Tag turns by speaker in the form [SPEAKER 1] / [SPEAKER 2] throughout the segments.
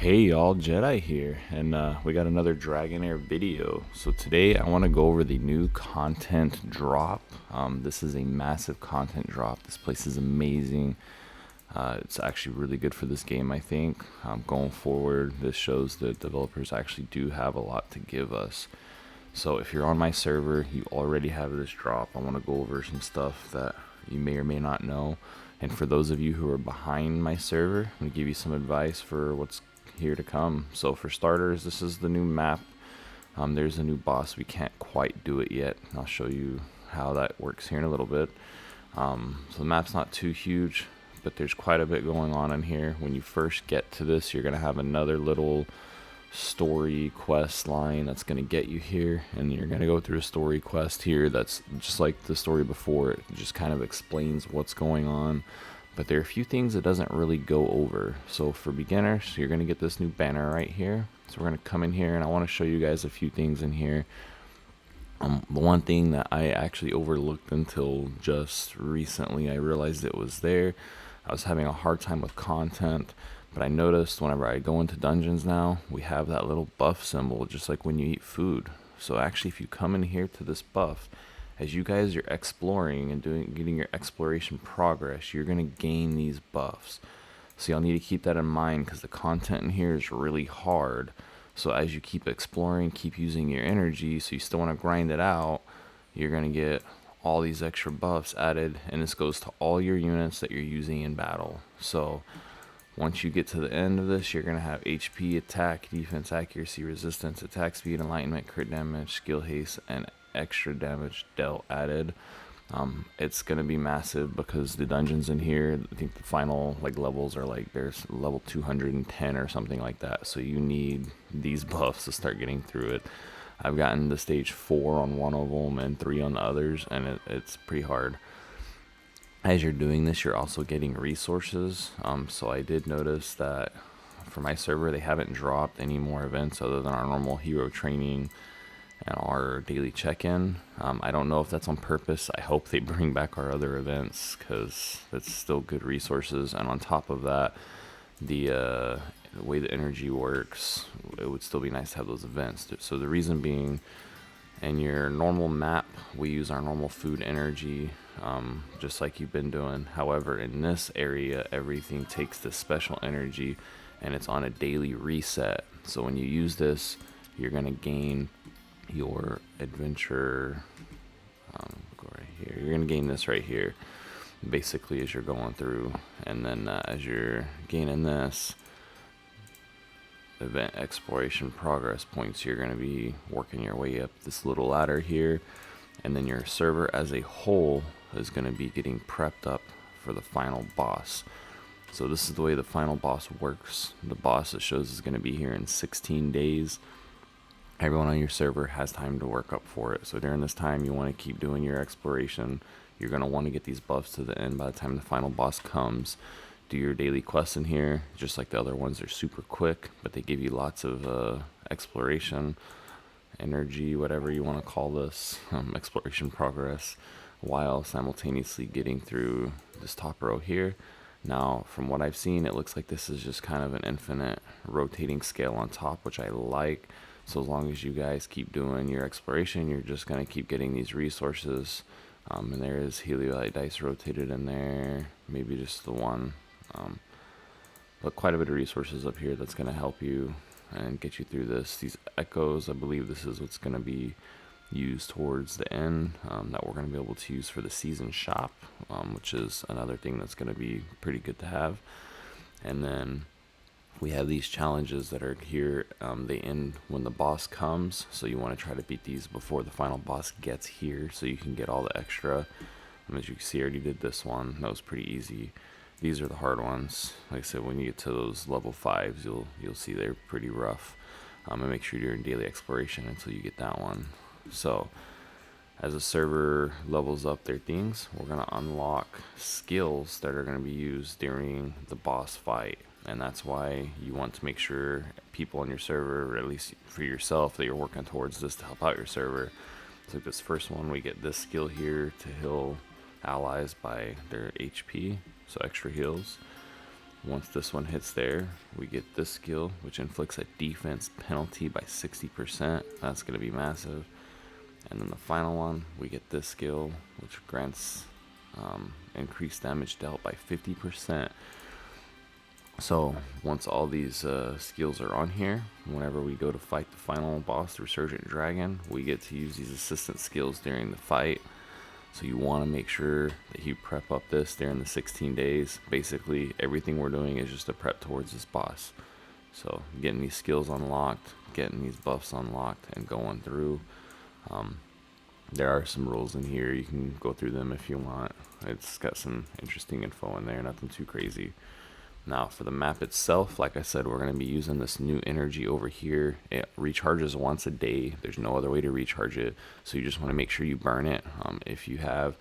[SPEAKER 1] Hey y'all, Jedi here, and we got another Dragonheir video. So today I want to go over the new content drop. This is a massive content drop. This place is amazing. It's actually really good for this game, I think. Going forward, this shows that developers actually do have a lot to give us. So if you're on my server, you already have this drop. I want to go over some stuff that you may or may not know. And for those of you who are behind my server, I'm going to give you some advice for what's here to come. So for starters, this is the new map. There's a new boss. We can't quite do it yet. I'll show you how that works here in a little bit. So the map's not too huge, but there's quite a bit going on in here. When you first get to this, you're going to have another little story quest line that's going to get you here, and you're going to go through a story quest here that's just like the story before. It just kind of explains what's going on, but there are a few things it doesn't really go over. So for beginners, you're going to get this new banner right here. So we're going to come in here, and I want to show you guys a few things in here. The one thing that I actually overlooked until just recently, I realized it was there. I was having a hard time with content, but I noticed whenever I go into dungeons now, we have that little buff symbol, just like when you eat food. So actually, if you come in here to this buff, as you guys are exploring and getting your exploration progress, you're going to gain these buffs. So y'all need to keep that in mind, because the content in here is really hard. So as you keep exploring, keep using your energy, so you still want to grind it out, you're going to get all these extra buffs added, and this goes to all your units that you're using in battle. So once you get to the end of this, you're going to have HP, attack, defense, accuracy, resistance, attack speed, enlightenment, crit damage, skill haste, and extra damage dealt added. It's going to be massive, because the dungeons in here, I think the final levels are there's level 210 or something like that. So you need these buffs to start getting through it. I've gotten to stage 4 on one of them and 3 on the others, and it's pretty hard. As you're doing this, you're also getting resources. So I did notice that for my server, they haven't dropped any more events other than our normal hero training and our daily check-in. I don't know if that's on purpose. I hope they bring back our other events, because it's still good resources. And on top of that, the way the energy works, it would still be nice to have those events. So the reason being, in your normal map, we use our normal food energy, just like you've been doing. However, in this area, everything takes this special energy, and it's on a daily reset. So when you use this, you're going to gain your adventure. Go right here. You're going to gain this right here, basically, as you're going through. And then as you're gaining this event exploration progress points, you're going to be working your way up this little ladder here, and then your server as a whole is going to be getting prepped up for the final boss. So this is the way the final boss works. The boss, it shows, is going to be here in 16 days. Everyone on your server has time to work up for it. So during this time, you want to keep doing your exploration. You're going to want to get these buffs to the end by the time the final boss comes. Do your daily quests in here, just like the other ones. They're super quick, but they give you lots of exploration, energy, whatever you want to call this, exploration progress, while simultaneously getting through this top row here. Now, from what I've seen, it looks like this is just kind of an infinite rotating scale on top, which I like. So as long as you guys keep doing your exploration, you're just going to keep getting these resources. And there is heliolite dice rotated in there, maybe just the one. But quite a bit of resources up here that's going to help you and get you through this. These echoes, I believe this is what's going to be used towards the end, that we're going to be able to use for the season shop, which is another thing that's going to be pretty good to have. And then we have these challenges that are here. They end when the boss comes, so you want to try to beat these before the final boss gets here, so you can get all the extra. As you can see, I already did this one. That was pretty easy. These are the hard ones. Like I said, when you get to those level 5s, you'll see they're pretty rough. And make sure you're in daily exploration until you get that one. So as the server levels up their things, we're going to unlock skills that are going to be used during the boss fight. And that's why you want to make sure people on your server, or at least for yourself, that you're working towards this to help out your server. So this first one, we get this skill here to heal allies by their HP, so extra heals. Once this one hits there, we get this skill, which inflicts a defense penalty by 60%. That's going to be massive. And then the final one, we get this skill, which grants increased damage dealt by 50%. So once all these skills are on here, whenever we go to fight the final boss, the Resurgent Dragon, we get to use these assistant skills during the fight. So you want to make sure that you prep up this during the 16 days. Basically, everything we're doing is just a prep towards this boss. So getting these skills unlocked, getting these buffs unlocked, and going through. There are some rules in here. You can go through them if you want. It's got some interesting info in there, nothing too crazy. Now for the map itself, like I said, we're going to be using this new energy over here. It recharges once a day. There's no other way to recharge it, so you just want to make sure you burn it. If you have,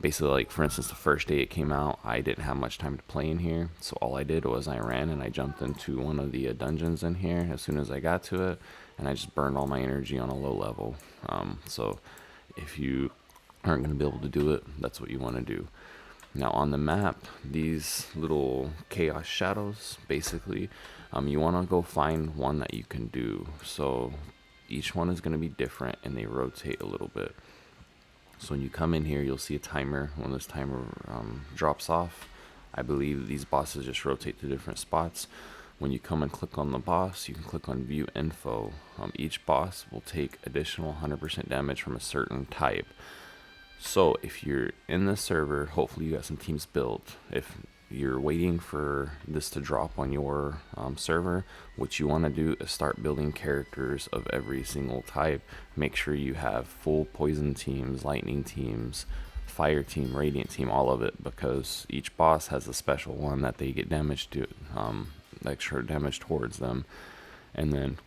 [SPEAKER 1] basically, like for instance, the first day it came out, I didn't have much time to play in here, so all I did was I ran and I jumped into one of the dungeons in here as soon as I got to it, and I just burned all my energy on a low level. So if you aren't going to be able to do it, that's what you want to do. Now on the map, these little chaos shadows, basically, you want to go find one that you can do. So each one is going to be different and they rotate a little bit. So when you come in here, you'll see a timer. When this timer drops off, I believe these bosses just rotate to different spots. When you come and click on the boss, you can click on view info. Each boss will take additional 100% damage from a certain type. So if you're in the server, hopefully you got some teams built. If you're waiting for this to drop on your server, what you want to do is start building characters of every single type. Make sure you have full poison teams, lightning teams, fire team, radiant team, all of it, because each boss has a special one that they get damage to, extra damage towards them. And then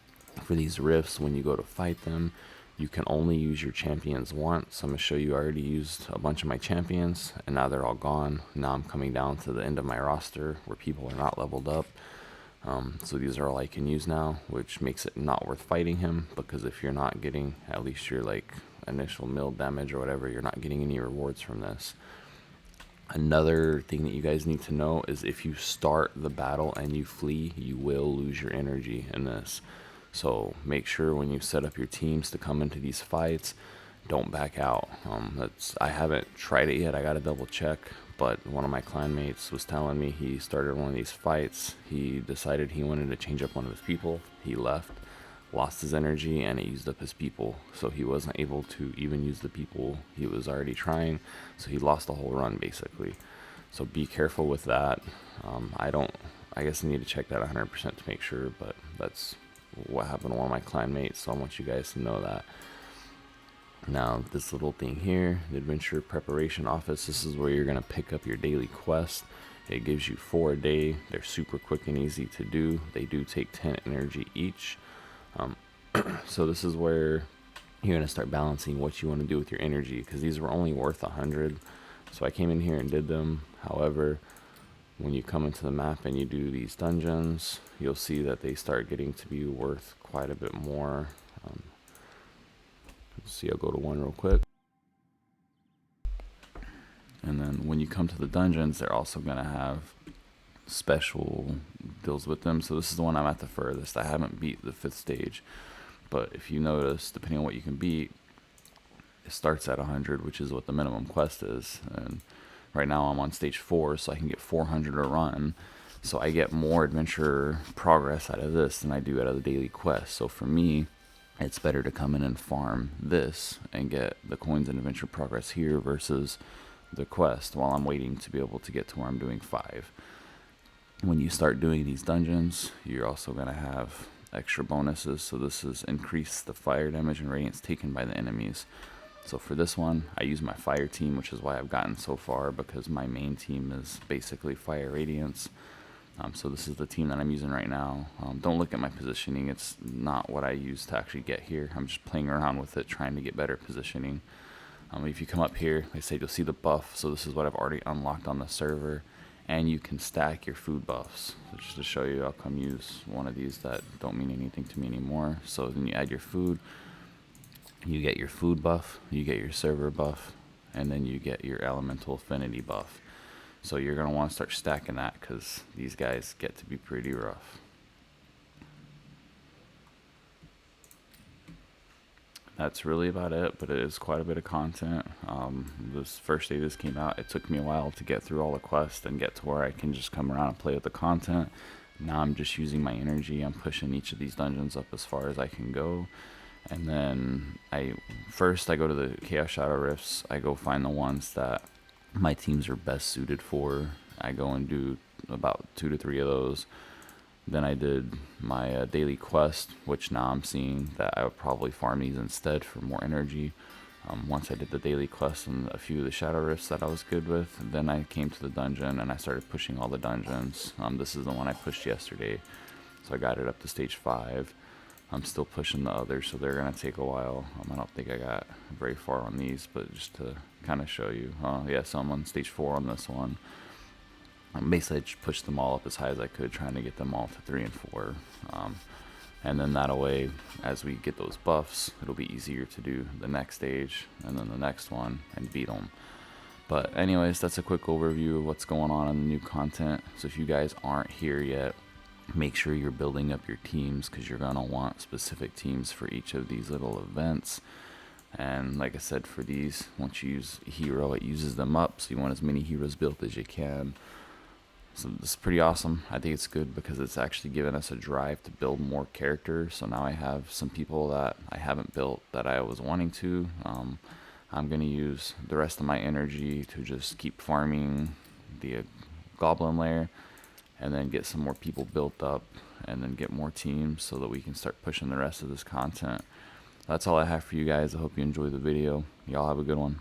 [SPEAKER 1] for these rifts, when you go to fight them, you can only use your champions once. I'm going to show you, I already used a bunch of my champions and now they're all gone. Now I'm coming down to the end of my roster where people are not leveled up. So these are all I can use now, which makes it not worth fighting him, because if you're not getting at least your like initial mill damage or whatever, you're not getting any rewards from this. Another thing that you guys need to know is if you start the battle and you flee, you will lose your energy in this. So make sure when you set up your teams to come into these fights, don't back out. I haven't tried it yet. I got to double check. But one of my clanmates was telling me he started one of these fights. He decided he wanted to change up one of his people. He left, lost his energy, and it used up his people. So he wasn't able to even use the people he was already trying. So he lost the whole run, basically. So be careful with that. I guess I need to check that 100% to make sure, but that's what happened to one of my clanmates, so I want you guys to know that. Now this little thing here, the adventure preparation office, this is where you're going to pick up your daily quest. It gives you 4 a day. They're super quick and easy to do. They do take 10 energy each. So this is where you're going to start balancing what you want to do with your energy, because these were only worth 100. So I came in here and did them. However, when you come into the map and you do these dungeons, you'll see that they start getting to be worth quite a bit more. Let's see, I'll go to one real quick. And then when you come to the dungeons, they're also going to have special deals with them. So this is the one I'm at the furthest. I haven't beat the 5th stage. But if you notice, depending on what you can beat, it starts at 100, which is what the minimum quest is. And right now I'm on stage 4, so I can get 400 a run. So I get more adventure progress out of this than I do out of the daily quest. So for me, it's better to come in and farm this and get the coins and adventure progress here versus the quest while I'm waiting to be able to get to where I'm doing 5. When you start doing these dungeons, you're also going to have extra bonuses. So this is increase the fire damage and radiance taken by the enemies. So for this one, I use my fire team, which is why I've gotten so far, because my main team is basically fire radiance. So this is the team that I'm using right now. Don't look at my positioning. It's not what I use to actually get here. I'm just playing around with it, trying to get better positioning. If you come up here, like I said, you'll see the buff. So this is what I've already unlocked on the server. And you can stack your food buffs. So just to show you, I'll come use one of these that don't mean anything to me anymore. So then you add your food. You get your food buff, you get your server buff, and then you get your elemental affinity buff. So you're going to want to start stacking that because these guys get to be pretty rough. That's really about it, but it is quite a bit of content. This first day this came out, it took me a while to get through all the quests and get to where I can just come around and play with the content. Now I'm just using my energy. I'm pushing each of these dungeons up as far as I can go. And then I go to the Chaos Shadow Rifts. I go find the ones that my teams are best suited for. I go and do about 2 to 3 of those. Then I did my daily quest, which now I'm seeing that I would probably farm these instead for more energy. Once I did the daily quest and a few of the shadow rifts that I was good with, then I came to the dungeon and I started pushing all the dungeons. This is the one I pushed yesterday, so I got it up to stage 5. I'm still pushing the others, so they're going to take a while. I don't think I got very far on these, but just to kind of show you. Yeah, so I'm on stage 4 on this one. Basically, I just pushed them all up as high as I could, trying to get them all to 3 and 4. And then that way, as we get those buffs, it'll be easier to do the next stage and then the next one and beat them. But anyways, that's a quick overview of what's going on in the new content. So if you guys aren't here yet, make sure you're building up your teams, because you're going to want specific teams for each of these little events. And like I said, for these, once you use a hero, it uses them up, so you want as many heroes built as you can. So this is pretty awesome. I think it's good because it's actually given us a drive to build more characters. So now I have some people that I haven't built that I was wanting to. I'm going to use the rest of my energy to just keep farming the goblin lair, and then get some more people built up, and then get more teams so that we can start pushing the rest of this content. That's all I have for you guys. I hope you enjoyed the video. Y'all have a good one.